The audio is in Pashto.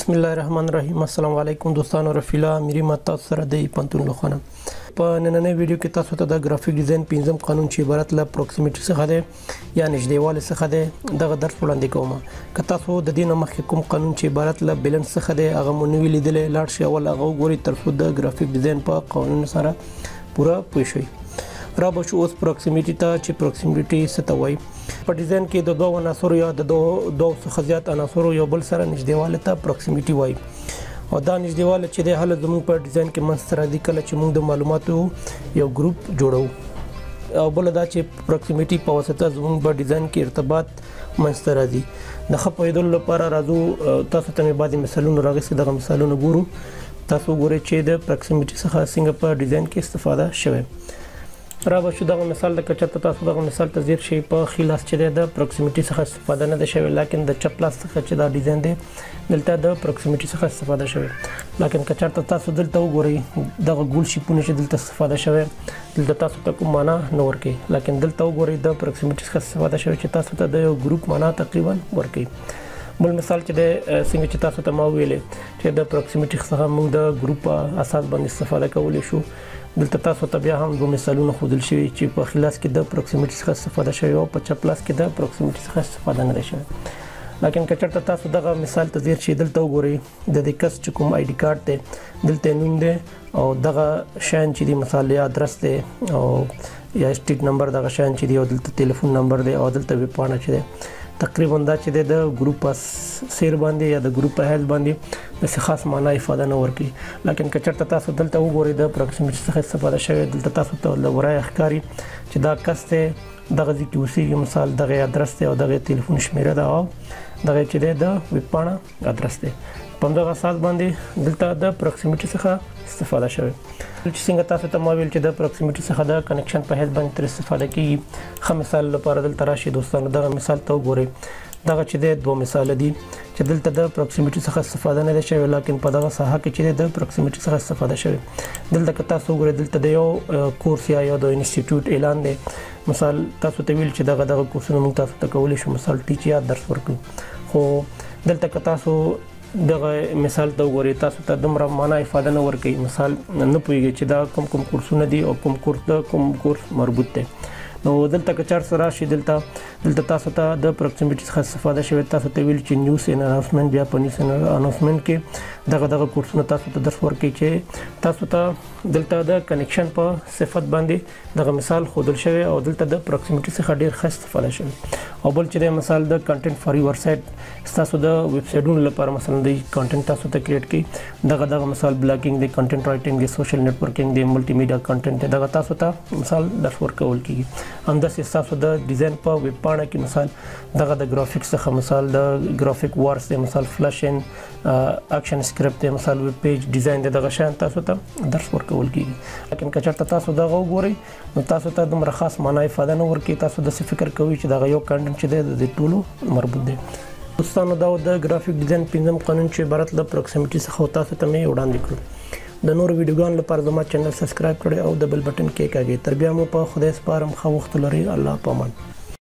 بسم الله الرحمن الرحیم. السلام علیکم دوستانو، رفیلا میری متا سره دی پنتون لخونه. په نننۍ ویډیو کې تاسو ته د ګرافیک ډیزاین پنځم قانون چې عبارت له پروکسیمیټي څخه دی یا نږدېوالی څخه دی دغه درس وړاندې کوم. که تاسو د دې نه مخکې کوم قانون چې عبارت له بیلنس څخه دی هغه مو نه وي لیدلی، لاړ شئ اول هغه وګورئ تر څو د ګرافیک ډیزاین په قوانینو سره پوره پوه شئ. را به شو اوس پروکسیمیټي ته چې پروکسیمیټي څه ته وایي. په ډیزاین کې د دوه عناصرو یا د دوه څخه زیات عناصرو یو بل سره نږدېوالی ته پروکسیمیټي وایي. او دا نږدېوالی چې دی هله زموږ په ډیزاین کې منځته راځي کله چې موږ د معلوماتو یو ګروپ جوړو. او بله دا چې پروکسیمیټي په واسطه زموږ په ډیزاین کې ارتباط منځته راځي. د ښه پوهېدلو لپاره راځو تاسو ته مې بعضې مثالونه راغستې، دغه مثالونه ګورو. تاسو وګورئ چې د پروکسیمیټي څخه څنګه په ډیزاین کې استفاده شوی. را به شو دغه مثال د که چېرته تاسو دغه مثال ته ځیر شئ په ښي لاس چې دی د پروکسیمیټي څخه استفاده نه ده شوې، لیکن د چپ لاس څخه چې دا ډیزاین دی دلته د پروکسیمیټي څخه استفاده شوې. لیکن که چېرته تاسو دلته وګورئ دغه ګول شیپونه چې دلته استفاده شوی دلته تاسو ته کوم معنا نه ورکوي، لیکن دلته وګورئ د پروکسیمیټي څخه استفاده شوی چې تاسو ته د یو ګروپ معنا تقریبا ورکوي. بل مثال چې دی څنګه چې تاسو ته ما ویلې چې د پروکسیمیټي څخه موږ د ګروپ په اساس باندې استفاده کولی شو. دلته تاسو ته بیا هم دوه مثالونه ښودل شوي چې په ښي لاس کې د پروکسیمیټي څخه استفاده شوې او په چپ لاس کې د پروکسیمیټي څخه استفاده نه ده شوې. لیکن که چېرته تاسو دغه مثال ته ځیر شئ دلته وګورئ د دې کس چې کوم آی ډي کارت دی دلته نوم دی او دغه شیان چې دی مثال یا ادرس دی او یا سټریټ نمبر دغه شیان چې دی او دلته ټلیفون نمبر دی او دلته ویبپاڼه چې دی تقریبا دا چې د ګروپ په سیر باندې یا د ګروپ په حیث باندې داسې خاص معنا افاده نه ورکوي. لیکن که چېرته تاسو دلته وګورئ د پروکسیمیټي څخه استفاده شوې دلته تاسو ته له ورایه ښکاري چې دا کس دی دغه ځای کې اوسېږي، مثال دغه ادرس دی او دغه تلیفون شمیره ده او دغه چې دی د ویبپاڼه ادرس دی. په همدغه اساس باندې دلته د پروکسیمیټي څخه استفاده شوې. چې څنګه تاسو ته ما ویل چې د پروکسیمیټي څخه د کنیکشن په حیث باندې تر استفاده کیږي. ښه مثال لپاره دلته راشي دوستانو دغه مثال ته وګورئ. دغه چې دی دوه مثال دي چې دلته د پروکسیمیټي څخه استفاده نه ده شوې، لیکن په دغه ساحه کې چې دی د پروکسیمیټي څخه استفاده شوې. دلته که تاسو وګورئ دلته د یو کورس یا یو د انسټیټیوټ اعلان دی. مثال تاسو ته ویل چې دغه کورسونه موږ تاسو ته کولی شو مثال ټیچ یا درس ورکړو. خو دلته که تاسو دغه مثال ته وګورئ تاسو ته دومره معنا افاده نه ورکوي. مثال نه پوهېږئ چې دا کوم کورسونه دي او کوم کورس د کوم کورس مربوط دی. نو دلته که چېرته راشي دلته تاسو ته د پروکسیمیټي څخه استفاده شوې. تاسو ته ویل چې نیوز اناونسمنټ بیا په نیوز اناونسمنټ کې دغه کورسونه تاسو ته درس ورکوي چې تاسو ته دلته د کنیکشن په صفت باندې دغه مثال ښودل شوی او دلته د پروکسیمیټي څخه ډېر ښه استفاده شوی. او بل چې دی مثال د کنټینټ فار یور سایټ ستاسو د ویب سایټونو لپاره مثلا د کنټینټ تاسو ته کریټ کړي دغه مثال بلاګینګ دی، کنټینټ رایټینګ دی، سوشل نیټورکینګ دی، ملټي میډیا کنټینټ دی، دغه تاسو ته مثال درس ورکول کیږي. همداسې ستاسو د ډیزاین په ویب پاڼه کې مثال دغه د ګرافیکس څخه مثال د ګرافیک وارس دی، مثال فلش ان اکشن سکرپټ دی، مثال ویب پیج ډیزاین دی، دغه شیان تاسو ته درس ورکول کیږي. لیکن که چېرته تاسو دغه وګورئ نو تاسو ته دومره خاص معنا افاده نه ورکوي. تاسو داسې فکر کوئ چې دغه یو کنټینټ چې دی د ټولو مربوط دی. دوستانو دا د ګرافیک ډیزاین پنځم قانون چې عبارت له پروکسیمیټي څخه تاسو ته مې وړاندې کړو. د نورو ویډیوګانو لپاره زما چینل سبسکرایب کړئ او د بل بټن کې کېکاږئ. تر بیا مو په خدای سپارم. ښه وخت ولرئ. الله پامان.